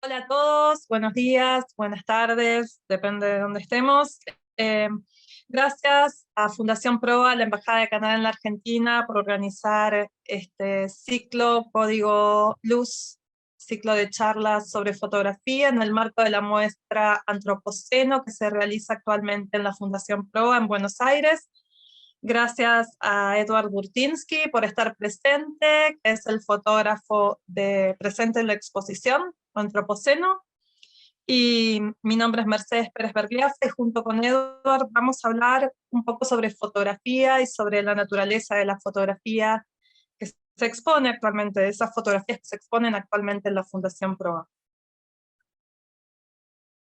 Hola a todos, buenos días, buenas tardes, depende de dónde estemos. Eh, Gracias a Fundación Proa, a la Embajada de Canadá en la Argentina, por organizar este ciclo Código LUZ, ciclo de charlas sobre fotografía en el marco de la muestra Antropoceno que se realiza actualmente en la Fundación Proa en Buenos Aires. Gracias a Edward Burtynsky por estar presente, que es el fotógrafo presente en la exposición Antropoceno. Y mi nombre es Mercedes Pérez Bergliaffa y junto con Edward vamos a hablar un poco sobre fotografía y sobre la naturaleza de la fotografía que se expone actualmente, de esas fotografías que se exponen actualmente en la Fundación Proa.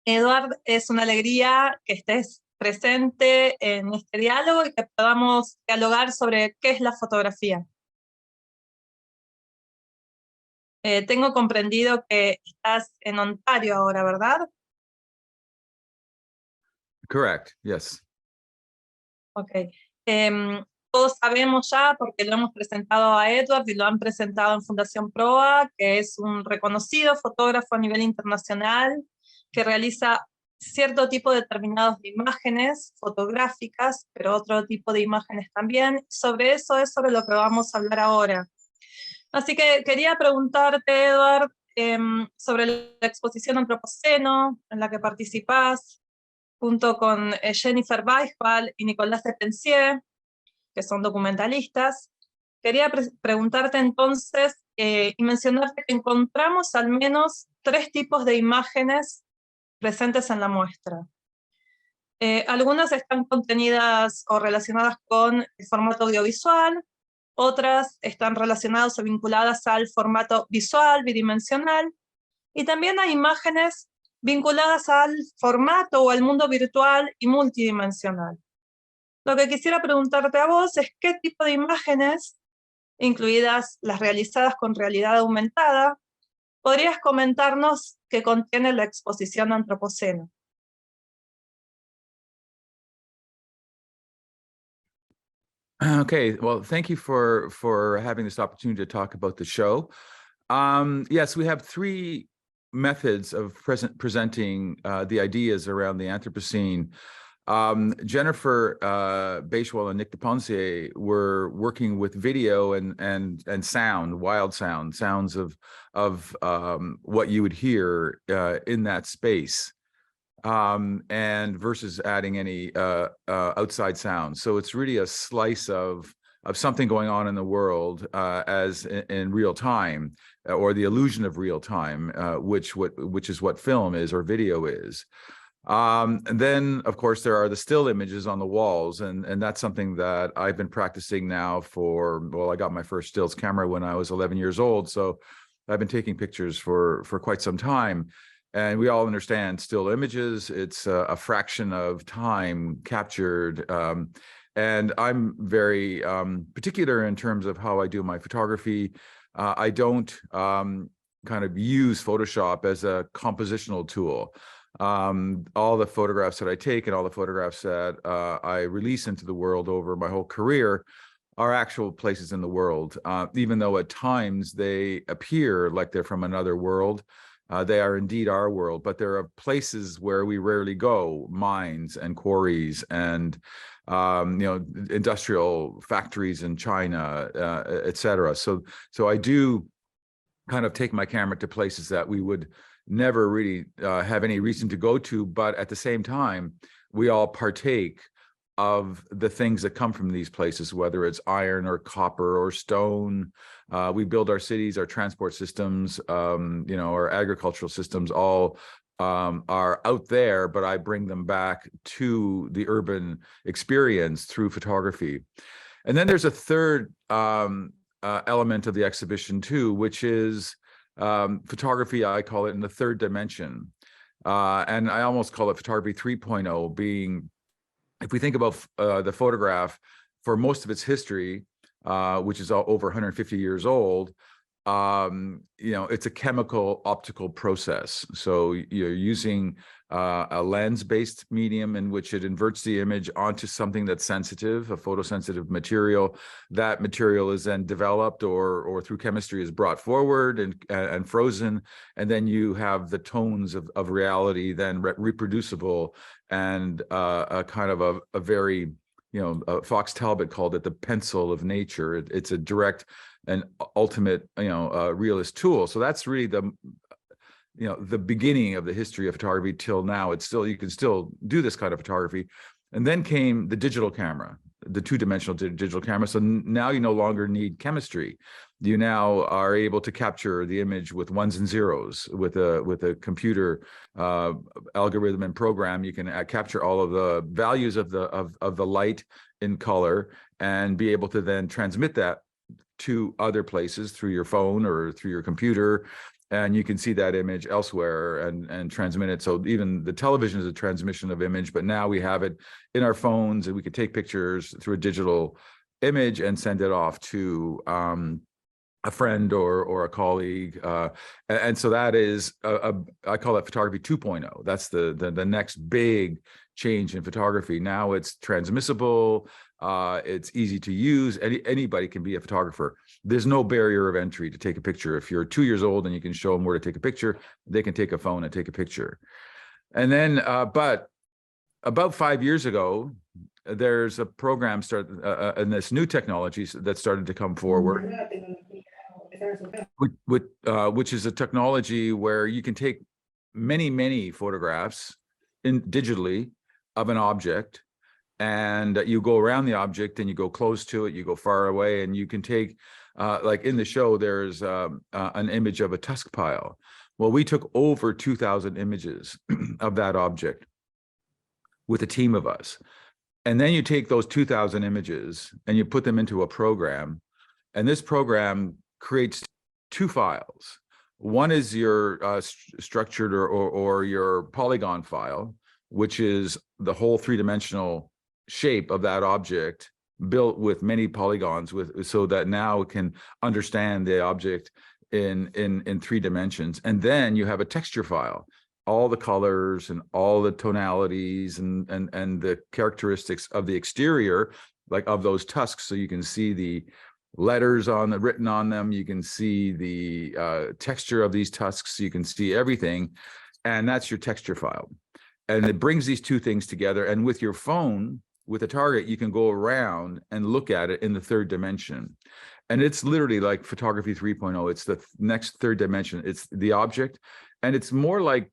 Edward, es una alegría que estés presente en este diálogo y que podamos dialogar sobre qué es la fotografía. Tengo comprendido que estás en Ontario ahora, ¿verdad? Correct, yes. Ok. Todos sabemos ya, porque lo hemos presentado a Edward y lo han presentado en Fundación Proa, que es un reconocido fotógrafo a nivel internacional que realiza cierto tipo determinados de imágenes fotográficas, pero otro tipo de imágenes también. Sobre eso es sobre lo que vamos a hablar ahora. Así que quería preguntarte, Edward, sobre la exposición Antropoceno en la que participás, junto con Jennifer Weisball y Nicolás de Pensier, que son documentalistas. Quería preguntarte entonces y mencionarte que encontramos al menos 3 tipos de imágenes presentes en la muestra. Algunas están contenidas o relacionadas con el formato audiovisual, otras están relacionadas o vinculadas al formato visual, bidimensional, y también hay imágenes vinculadas al formato o al mundo virtual y multidimensional. Lo que quisiera preguntarte a vos es qué tipo de imágenes, incluidas las realizadas con realidad aumentada, podrías comentarnos que contiene la exposición Antropoceno. Okay, well, thank you for having this opportunity to talk about the show. Yes, we have 3 methods of presenting the ideas around the Anthropocene. Jennifer Beischwell and Nick DePonsier were working with video and sound, wild sounds of what you would hear in that space. And versus adding any outside sound. So it's really a slice of something going on in the world as in real time, or the illusion of real time, which is what film is or video is. And then, of course, there are the still images on the walls, and that's something that I've been practicing now for, well, I got my first stills camera when I was 11 years old, so I've been taking pictures for quite some time. And we all understand still images, it's a fraction of time captured. And I'm very particular in terms of how I do my photography. I don't kind of use Photoshop as a compositional tool. All the photographs that I take and all the photographs that I release into the world over my whole career are actual places in the world, even though at times they appear like they're from another world. They are indeed our world, but there are places where we rarely go, mines and quarries and industrial factories in China, etc. So I do kind of take my camera to places that we would never really have any reason to go to, but at the same time, we all partake of the things that come from these places, whether it's iron or copper or stone. We build our cities, our transport systems, our agricultural systems, all are out there, but I bring them back to the urban experience through photography. And then there's a third element of the exhibition too, which is photography, I call it, in the third dimension. And I almost call it photography 3.0, being, if we think about the photograph for most of its history, which is over 150 years old, it's a chemical optical process. So you're using a lens-based medium in which it inverts the image onto something that's sensitive, a photosensitive material. That material is then developed or through chemistry is brought forward and frozen, and then you have the tones of reality then reproducible, and a kind of a very, Fox Talbot called it the pencil of nature. It's a direct and ultimate, realist tool. So that's really the beginning of the history of photography till now. You can still do this kind of photography. And then came the digital camera, the two-dimensional digital camera. So now you no longer need chemistry. You now are able to capture the image with ones and zeros with a computer algorithm and program. You can capture all of the values of the light in color and be able to then transmit that to other places through your phone or through your computer. And you can see that image elsewhere and transmit it. So even the television is a transmission of image, but now we have it in our phones, and we could take pictures through a digital image and send it off to a friend or a colleague. And so that is, I call that photography 2.0. That's the next big change in photography. Now it's transmissible. It's easy to use. Anybody can be a photographer. There's no barrier of entry to take a picture. If you're 2 years old and you can show them where to take a picture, they can take a phone and take a picture. And then, but about 5 years ago, there's a program and this new technology that started to come forward, which is a technology where you can take many photographs digitally of an object, and you go around the object and you go close to it, you go far away, and you can take, like in the show, there's an image of a tusk pile. Well, we took over 2,000 images of that object with a team of us. And then you take those 2,000 images and you put them into a program, and this program creates two files. One is your structured or your polygon file, which is the whole three-dimensional shape of that object built with many polygons, so that now it can understand the object in 3 dimensions. And then you have a texture file, all the colors and all the tonalities and the characteristics of the exterior, like of those tusks, so you can see the letters written on them, you can see the texture of these tusks, you can see everything, and that's your texture file. And it brings these two things together, and with your phone, with a target, you can go around and look at it in the 3rd dimension. And it's literally like photography 3.0. It's the next 3rd dimension. It's the object. And it's more like,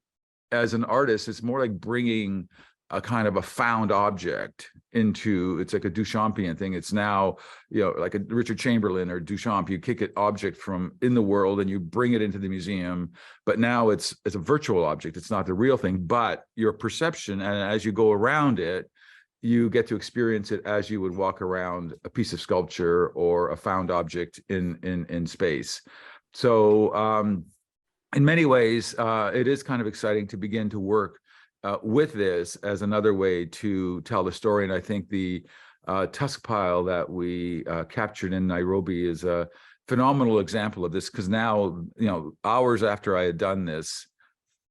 as an artist, it's more like bringing a kind of a found object into, it's like a Duchampian thing. It's now, like a Richard Chamberlain or Duchamp, you kick an object from in the world and you bring it into the museum, but now it's a virtual object. It's not the real thing, but your perception, and as you go around it, you get to experience it as you would walk around a piece of sculpture or a found object in space. So in many ways, it is kind of exciting to begin to work with this as another way to tell the story. And I think the tusk pile that we captured in Nairobi is a phenomenal example of this, because now, hours after I had done this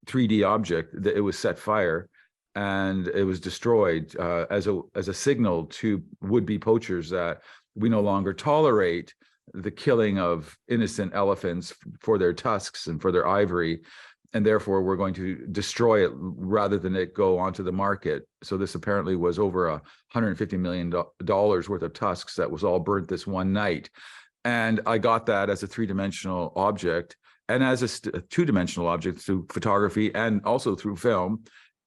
3D object, it was set fire and it was destroyed as a signal to would-be poachers that we no longer tolerate the killing of innocent elephants for their tusks and for their ivory, and therefore we're going to destroy it rather than it go onto the market. So this apparently was over $150 million worth of tusks that was all burnt this one night. And I got that as a 3-dimensional object and as a 2-dimensional object through photography and also through film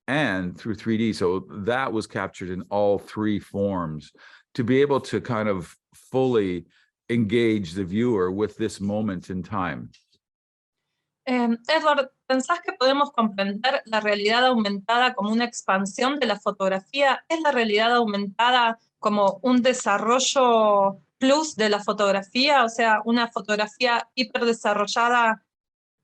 and through 3D. So that was captured in all 3 forms to be able to kind of fully engage the viewer with this moment in time. Edward, ¿pensás que podemos comprender la realidad aumentada como una expansión de la fotografía? ¿Es la realidad aumentada como un desarrollo plus de la fotografía? O sea, una fotografía hiperdesarrollada,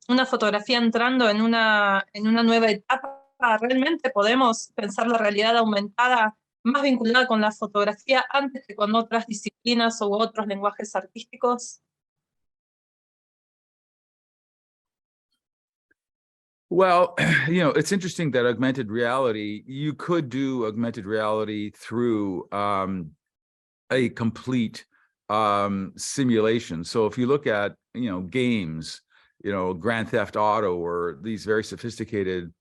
una fotografía entrando en una nueva etapa. ¿Realmente podemos pensar la realidad aumentada más vinculada con la fotografía antes que con otras disciplinas u otros lenguajes artísticos? Well, it's interesting that augmented reality, you could do augmented reality through a complete simulation. So if you look at, games, Grand Theft Auto, or these very sophisticated,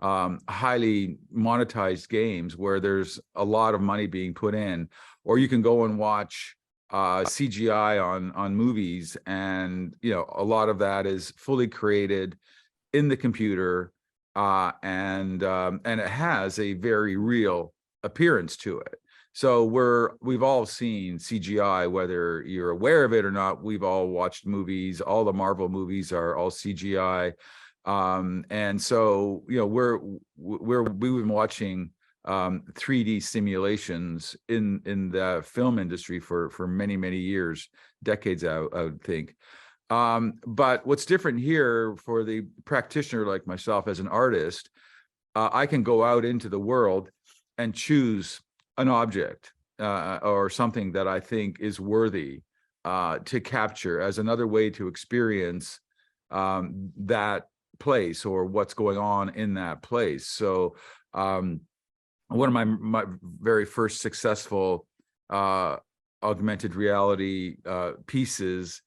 highly monetized games where there's a lot of money being put in, or you can go and watch CGI on movies, and a lot of that is fully created in the computer, and it has a very real appearance to it. So we've all seen CGI, whether you're aware of it or not. We've all watched movies. All the Marvel movies are all CGI, and so we've been watching 3D simulations in the film industry for many years, decades, I would think. But what's different here for the practitioner like myself as an artist, I can go out into the world and choose an object or something that I think is worthy to capture as another way to experience that place or what's going on in that place. So one of my very first successful augmented reality pieces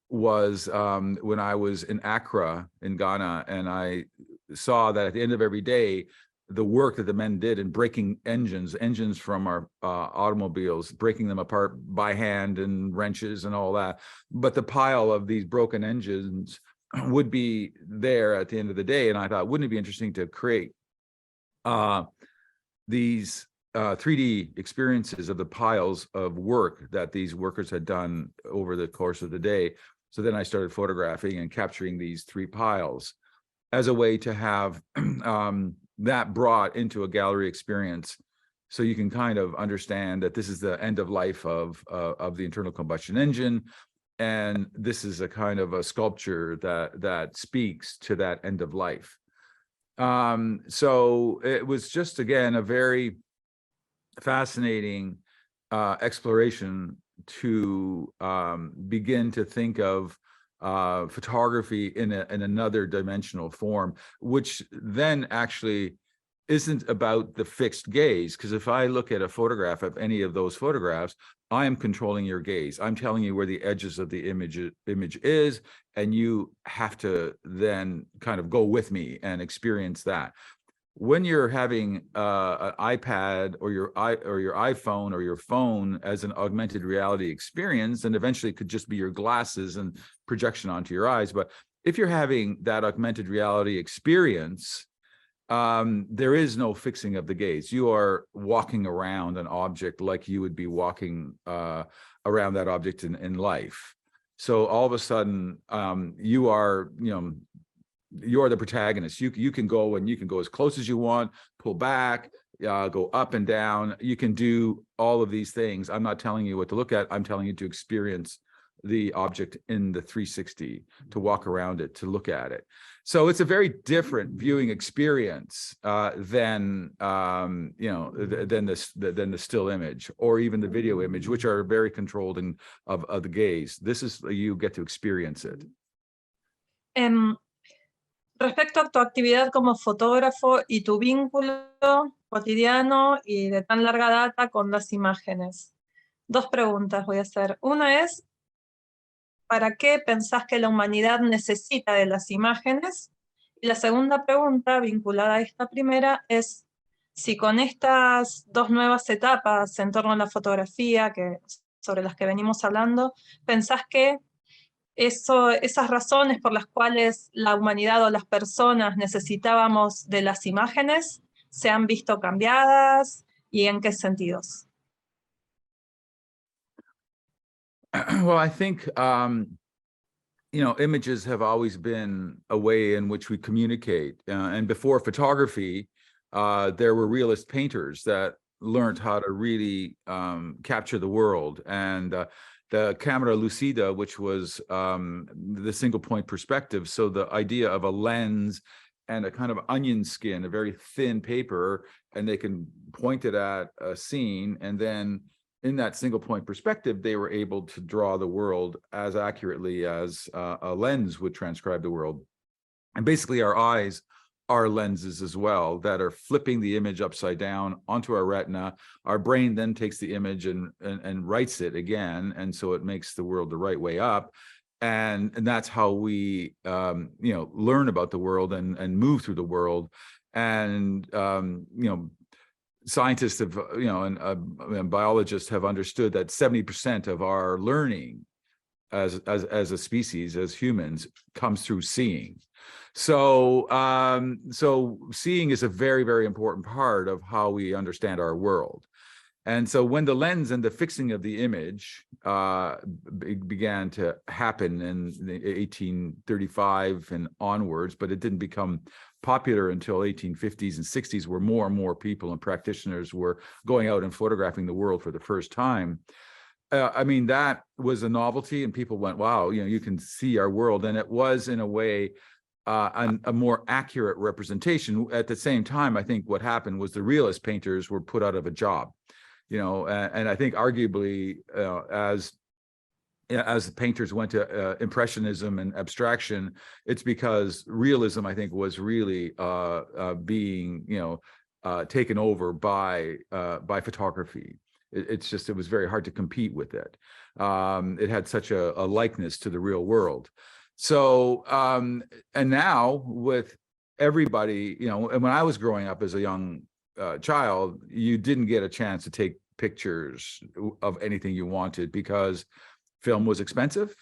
was when I was in Accra in Ghana, and I saw that at the end of every day, the work that the men did in breaking engines from our automobiles, breaking them apart by hand and wrenches and all that. But the pile of these broken engines would be there at the end of the day. And I thought, wouldn't it be interesting to create these 3D experiences of the piles of work that these workers had done over the course of the day. So then I started photographing and capturing these 3 piles as a way to have that brought into a gallery experience, so you can kind of understand that this is the end of life of the internal combustion engine, and this is a kind of a sculpture that speaks to that end of life. So it was just, again, a very fascinating exploration to begin to think of photography in another dimensional form, which then actually isn't about the fixed gaze. Because if I look at a photograph of any of those photographs, I am controlling your gaze. I'm telling you where the edges of the image is, and you have to then kind of go with me and experience that. When you're having an iPad or your iPhone or your phone as an augmented reality experience, and eventually it could just be your glasses and projection onto your eyes. But if you're having that augmented reality experience, there is no fixing of the gaze. You are walking around an object like you would be walking around that object in life. So all of a sudden, you are, you're the protagonist. You can go as close as you want, pull back, go up and down. You can do all of these things. I'm not telling you what to look at. I'm telling you to experience the object in the 360, to walk around it, to look at it. So it's a very different viewing experience than the still image or even the video image, which are very controlled of the gaze. This is, you get to experience it. Respecto a tu actividad como fotógrafo y tu vínculo cotidiano y de tan larga data con las imágenes, 2 preguntas voy a hacer. Una es, ¿para qué pensás que la humanidad necesita de las imágenes? Y la segunda pregunta, vinculada a esta primera, es si con estas 2 nuevas etapas en torno a la fotografía sobre las que venimos hablando, pensás que esas razones por las cuales la humanidad o las personas necesitábamos de las imágenes se han visto cambiadas, y en qué sentidos. Well, I think, images have always been a way in which we communicate. And before photography, there were realist painters that learned how to really capture the world. And the camera lucida, which was the single point perspective. So the idea of a lens and a kind of onion skin, a very thin paper, and they can point it at a scene, and then in that single point perspective, they were able to draw the world as accurately as a lens would transcribe the world. And basically our eyes our lenses as well that are flipping the image upside down onto our retina. Our brain then takes the image and writes it again, and so it makes the world the right way up. And that's how we learn about the world and move through the world. And scientists have and biologists have understood that 70% of our learning as a species, as humans, comes through seeing. So so seeing is a very, very important part of how we understand our world. And so when the lens and the fixing of the image began to happen in 1835 and onwards, but it didn't become popular until 1850s and 60s, where more and more people and practitioners were going out and photographing the world for the first time. I mean, that was a novelty, and people went, wow, you can see our world. And it was, in a way, a more accurate representation. At the same time, I think what happened was the realist painters were put out of a job. And I think arguably as the painters went to impressionism and abstraction, it's because realism, I think, was really being taken over by photography. It was very hard to compete with it. It had such a likeness to the real world. So and now with everybody, and when I was growing up as a young child, you didn't get a chance to take pictures of anything you wanted because film was expensive.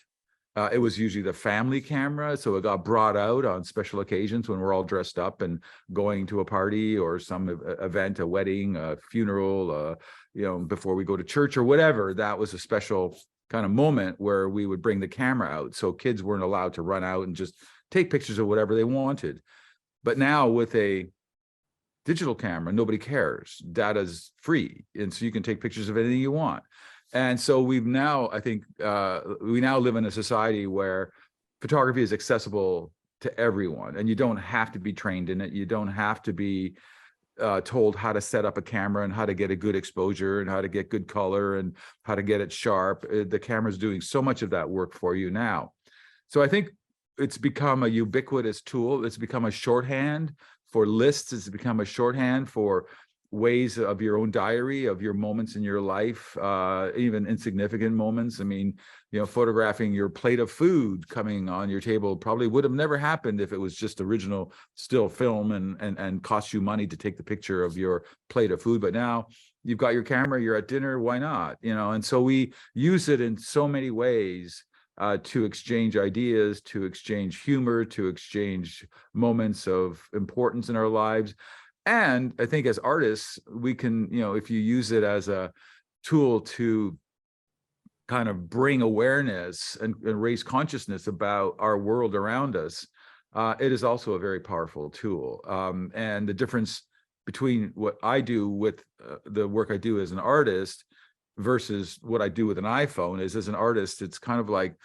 It was usually the family camera, so it got brought out on special occasions when we're all dressed up and going to a party or some event, a wedding, a funeral, before we go to church or whatever. That was a special kind of moment where we would bring the camera out, so kids weren't allowed to run out and just take pictures of whatever they wanted. But now with a digital camera, nobody cares. Data's free, and so you can take pictures of anything you want. And so we've now, I think, we now live in a society where photography is accessible to everyone, and you don't have to be trained in it. You don't have to be told how to set up a camera and how to get a good exposure and how to get good color and how to get it sharp. The camera's doing so much of that work for you now. So I think it's become a ubiquitous tool. It's become a shorthand for lists. It's become a shorthand for ways of your own diary, of your moments in your life, even insignificant moments. I mean, photographing your plate of food coming on your table probably would have never happened if it was just original still film and cost you money to take the picture of your plate of food. But now you've got your camera, you're at dinner, why not? And so we use it in so many ways to exchange ideas, to exchange humor, to exchange moments of importance in our lives. And I think as artists, we can, if you use it as a tool to kind of bring awareness and raise consciousness about our world around us, it is also a very powerful tool. And the difference between what I do with the work I do as an artist versus what I do with an iPhone is, as an artist, it's kind of like,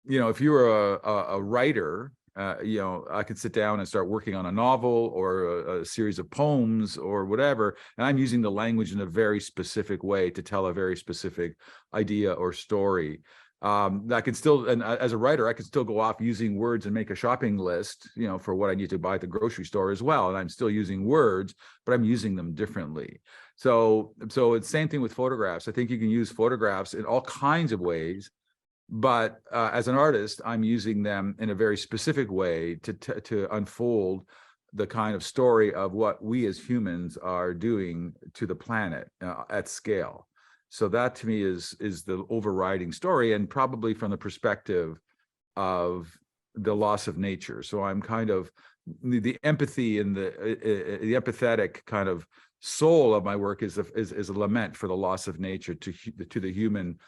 if you're a writer, I could sit down and start working on a novel or a series of poems or whatever, and I'm using the language in a very specific way to tell a very specific idea or story. I can still, and as a writer, I can still go off using words and make a shopping list, for what I need to buy at the grocery store as well. And I'm still using words, but I'm using them differently. So it's the same thing with photographs. I think you can use photographs in all kinds of ways. But as an artist, I'm using them in a very specific way to unfold the kind of story of what we as humans are doing to the planet at scale. So that to me is the overriding story, and probably from the perspective of the loss of nature. So I'm kind of the empathy and the empathetic kind of soul of my work is a lament for the loss of nature to the human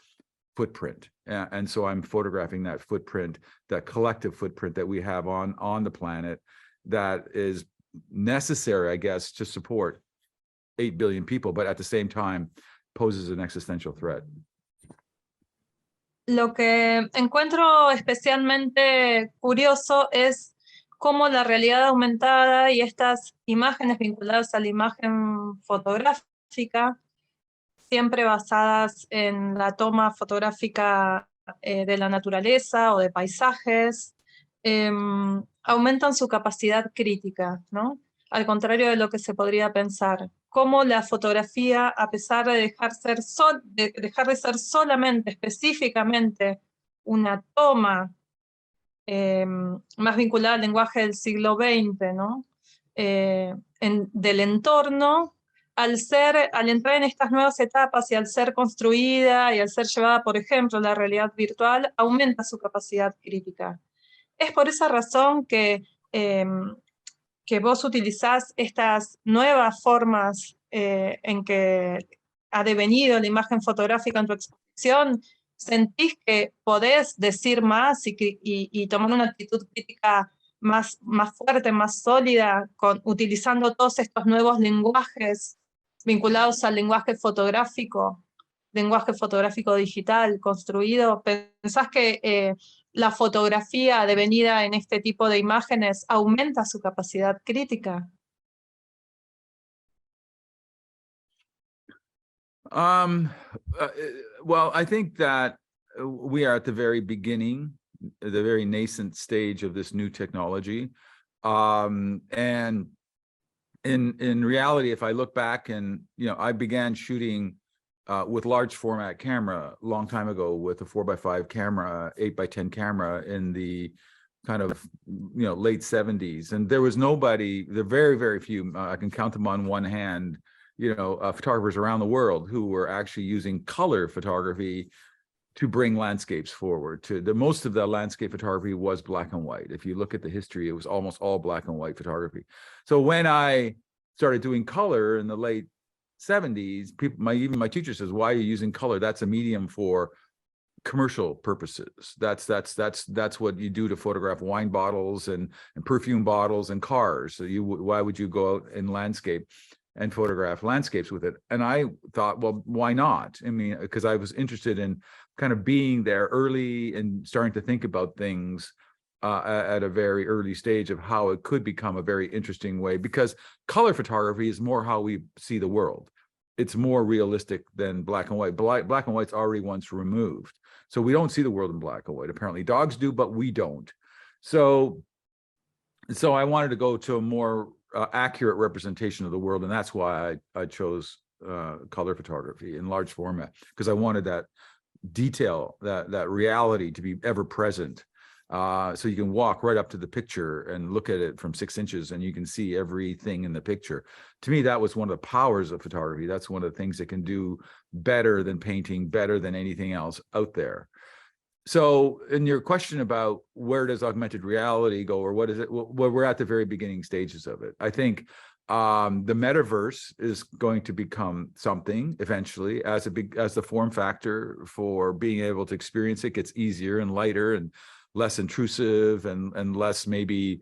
footprint. And so I'm photographing that footprint, that collective footprint that we have on the planet that is necessary, I guess, to support 8 billion people, but at the same time poses an existential threat. Lo que encuentro especialmente curioso es cómo la realidad aumentada y estas imágenes vinculadas a la imagen fotográfica, siempre basadas en la toma fotográfica de la naturaleza o de paisajes, aumentan su capacidad crítica, ¿no? Al contrario de lo que se podría pensar. Cómo la fotografía, a pesar de dejar de ser solamente, específicamente, una toma más vinculada al lenguaje del siglo XX, ¿no? Del entorno, al entrar en estas nuevas etapas y al ser construida y al ser llevada, por ejemplo, a la realidad virtual, aumenta su capacidad crítica. Es por esa razón que vos utilizás estas nuevas formas en que ha devenido la imagen fotográfica en tu exposición. ¿Sentís que podés decir más y tomar una actitud crítica más fuerte, más sólida, utilizando todos estos nuevos lenguajes vinculados al lenguaje fotográfico digital construido? ¿Pensás que la fotografía devenida en este tipo de imágenes aumenta su capacidad crítica? Well, I think that we are at the very beginning, the very nascent stage of this new technology. And in reality, if I look back and, I began shooting with large format camera a long time ago with a 4x5 camera, 8x10 camera in the kind of, late 70s. And there was nobody, there are very, very few, I can count them on one hand, photographers around the world who were actually using color photography to bring landscapes forward. Most of the landscape photography was black and white. If you look at the history, it was almost all black and white photography. So when I started doing color in the late 70s, even my teacher says, "Why are you using color? That's a medium for commercial purposes. That's what you do to photograph wine bottles and perfume bottles and cars. So why would you go out in landscape and photograph landscapes with it?" And I thought, well, why not? I mean, because I was interested in kind of being there early and starting to think about things at a very early stage of how it could become a very interesting way, because color photography is more how we see the world. It's more realistic than black and white. Black and white's already once removed. So we don't see the world in black and white. Apparently dogs do, but we don't. So I wanted to go to a more accurate representation of the world. And that's why I chose color photography in large format, because I wanted that detail, that reality to be ever present. So you can walk right up to the picture and look at it from 6 inches and you can see everything in the picture. To me, that was one of the powers of photography. That's one of the things it can do better than painting, better than anything else out there. So in your question about where does augmented reality go, or what is it? Well, we're at the very beginning stages of it. I think the metaverse is going to become something eventually as the form factor for being able to experience it gets easier and lighter and less intrusive and less maybe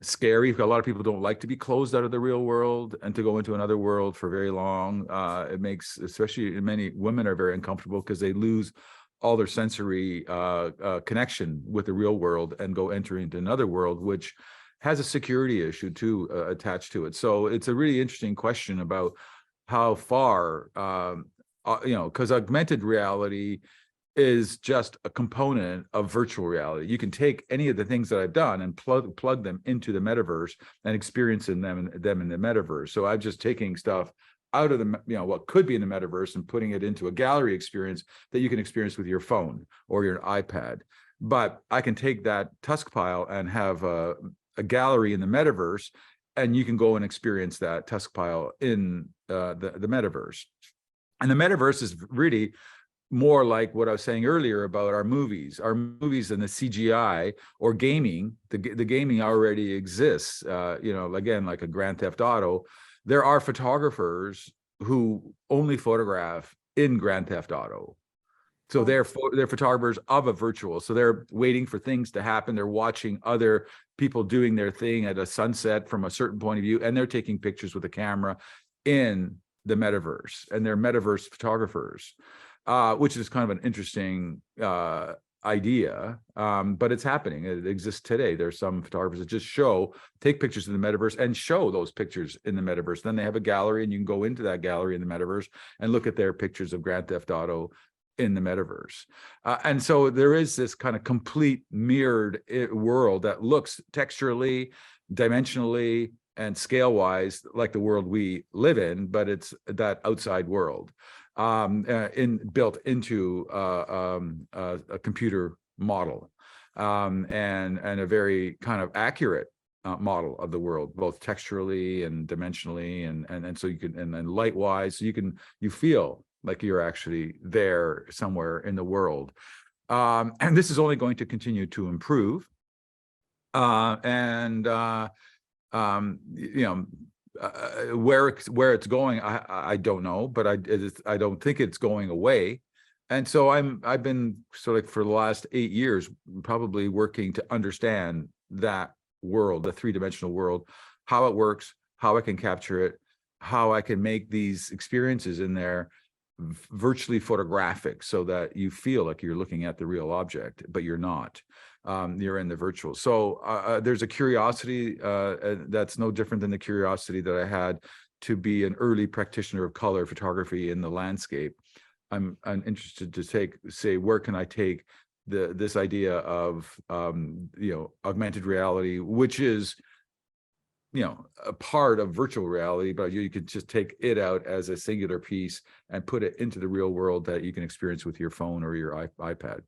scary. A lot of people don't like to be closed out of the real world and to go into another world for very long. It makes, especially many women are very uncomfortable because they lose all their sensory connection with the real world and go enter into another world, which has a security issue too attached to it. So it's a really interesting question about how far, because augmented reality is just a component of virtual reality. You can take any of the things that I've done and plug them into the metaverse and experience them in the metaverse. So I'm just taking stuff out of the, what could be in the metaverse and putting it into a gallery experience that you can experience with your phone or your iPad. But I can take that tusk pile and have a gallery in the metaverse, and you can go and experience that tusk pile in the metaverse. And the metaverse is really more like what I was saying earlier about our movies and the CGI or gaming. The gaming already exists, again, like a Grand Theft Auto. There are photographers who only photograph in Grand Theft Auto. So they're photographers of a virtual. So they're waiting for things to happen. They're watching other people doing their thing at a sunset from a certain point of view, and they're taking pictures with a camera in the metaverse, and they're metaverse photographers. Which is kind of an interesting idea, but it's happening. It exists today. There's some photographers that just take pictures in the metaverse and show those pictures in the metaverse. Then they have a gallery, and you can go into that gallery in the metaverse and look at their pictures of Grand Theft Auto in the metaverse. And so there is this kind of complete mirrored world that looks texturally, dimensionally, and scale-wise like the world we live in, but it's that outside world built into a computer model, and a very kind of accurate model of the world, both texturally and dimensionally, and so you can, and then light-wise, so you feel like you're actually there somewhere in the world. And this is only going to continue to improve. Where it's going, I don't know, but I don't think it's going away. And so I've been sort of for the last 8 years probably working to understand that world, the three-dimensional world, how it works, how I can capture it, how I can make these experiences in there virtually photographic, so that you feel like you're looking at the real object, but you're not. You're in the virtual. So there's a curiosity that's no different than the curiosity that I had to be an early practitioner of color photography in the landscape. I'm interested to say where can I take this idea of augmented reality, which is a part of virtual reality, but you could just take it out as a singular piece and put it into the real world that you can experience with your phone or your iPad.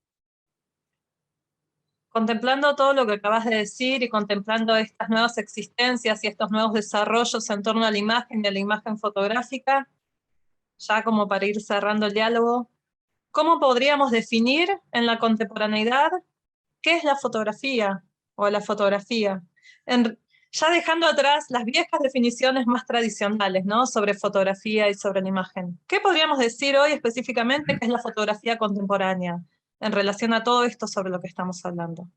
Contemplando todo lo que acabas de decir y contemplando estas nuevas existencias y estos nuevos desarrollos en torno a la imagen y a la imagen fotográfica, ya como para ir cerrando el diálogo, ¿cómo podríamos definir en la contemporaneidad qué es la fotografía o la fotografía? Ya dejando atrás las viejas definiciones más tradicionales, ¿no?, sobre fotografía y sobre la imagen. ¿Qué podríamos decir hoy específicamente que es la fotografía contemporánea en relación a todo esto sobre lo que estamos hablando?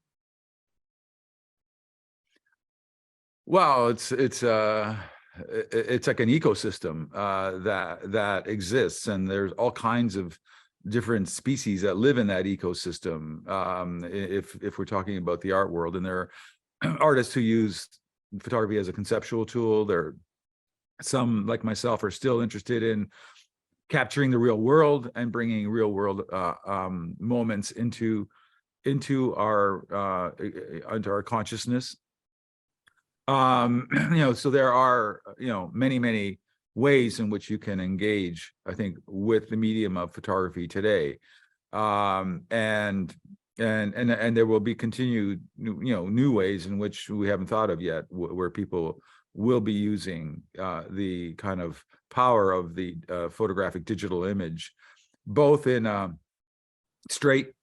Well, it's like an ecosystem that exists, and there's all kinds of different species that live in that ecosystem. If we're talking about the art world, and there are artists who use photography as a conceptual tool. There are some, like myself, are still interested in capturing the real world and bringing real world moments into our consciousness. So there are many ways in which you can engage, I think, with the medium of photography today, and there will be continued new ways in which we haven't thought of yet, where people will be using the kind of power of the photographic digital image, both in straight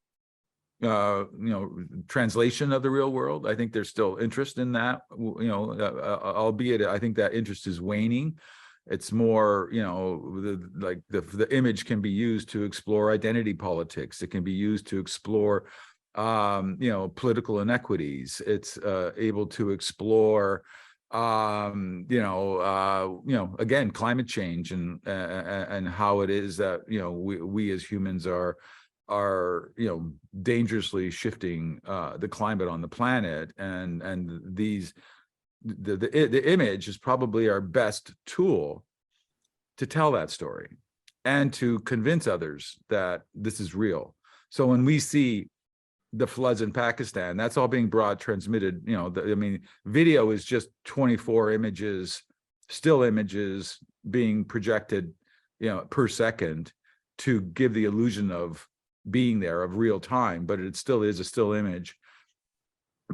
translation of the real world. I think there's still interest in that, albeit I think that interest is waning. It's more, the image can be used to explore identity politics. It can be used to explore, political inequities. It's able to explore, again, climate change and how it is that, we as humans are dangerously shifting the climate on the planet, and the image is probably our best tool to tell that story and to convince others that this is real. So when we see the floods in Pakistan, that's all being transmitted, video is just 24 images, still images being projected, per second, to give the illusion of being there, of real time, but it still is a still image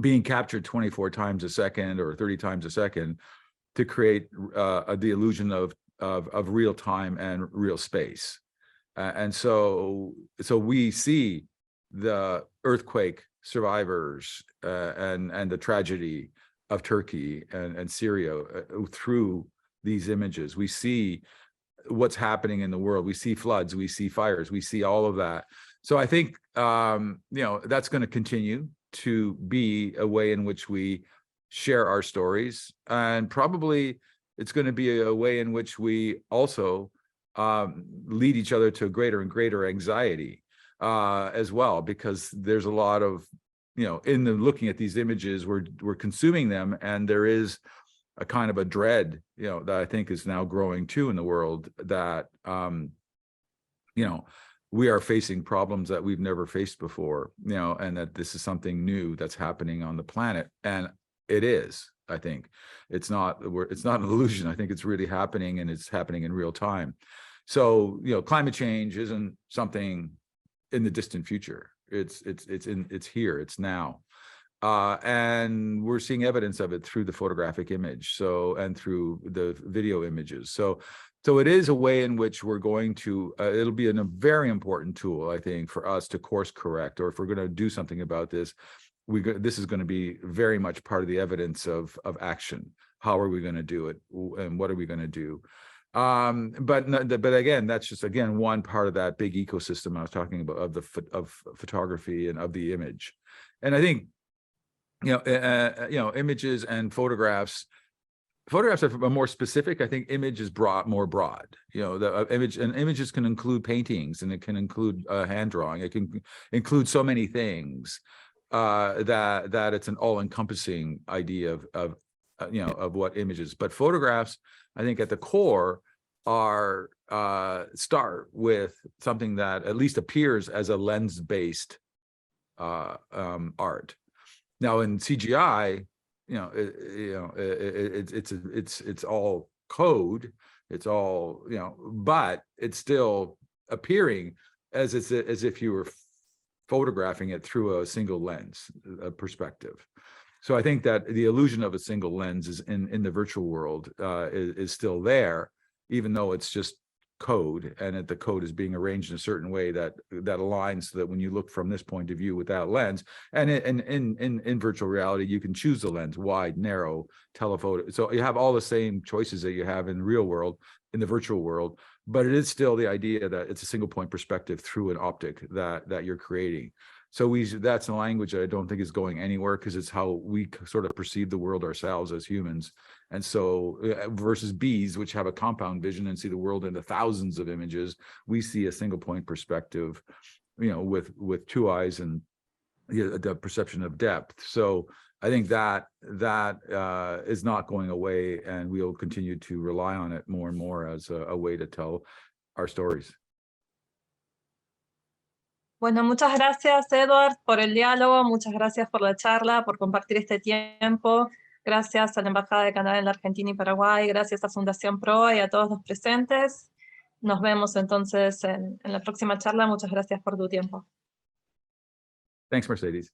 being captured 24 times a second or 30 times a second to create the illusion of real time and real space. And so we see the earthquake survivors and the tragedy of Turkey and Syria through these images. We see what's happening in the world. We see floods, we see fires, we see all of that. So I think, that's going to continue to be a way in which we share our stories. And probably it's going to be a way in which we also lead each other to greater and greater anxiety as well, because there's a lot of, looking at these images, we're consuming them, and there is a kind of a dread, that I think is now growing too in the world, that, we are facing problems that we've never faced before, you know, and that this is something new that's happening on the planet. And it is, I think. It's not an illusion. I think it's really happening, and it's happening in real time. So, you know, climate change isn't something in the distant future. It's here, it's now. And we're seeing evidence of it through the photographic image, and through the video images. So it is a way in which we're going to, it'll be a very important tool, I think, for us to course correct, or if we're going to do something about this, this is going to be very much part of the evidence of action. How are we going to do it, and what are we going to do? But again, that's just, again, one part of that big ecosystem I was talking about of photography and of the image. And I think, you know, images and photographs are more specific. I think image is more broad. You know, the images can include paintings, and it can include hand drawing. It can include so many things that it's an all-encompassing idea of you know, of what images. But photographs, I think, at the core are start with something that at least appears as a lens-based art. Now in CGI, it's all code, it's all, you know, but it's still appearing as if you were photographing it through a single lens perspective. So I think that the illusion of a single lens is in the virtual world is still there, even though it's just code, and the code is being arranged in a certain way that aligns, so that when you look from this point of view with that lens, and in virtual reality, you can choose the lens, wide, narrow, telephoto. So you have all the same choices that you have in the real world, in the virtual world, but it is still the idea that it's a single point perspective through an optic that you're creating. So that's a language that I don't think is going anywhere, because it's how we sort of perceive the world ourselves as humans. And so versus bees, which have a compound vision and see the world in the thousands of images, we see a single point perspective, you know, with two eyes and the perception of depth. So I think that is not going away, and we'll continue to rely on it more and more as a way to tell our stories. Bueno, muchas gracias, Edward, por el diálogo, muchas gracias por la charla, por compartir este tiempo. Gracias a la Embajada de Canadá en la Argentina y Paraguay, gracias a Fundación Proa y a todos los presentes. Nos vemos entonces en la próxima charla. Muchas gracias por tu tiempo. Thanks, Mercedes.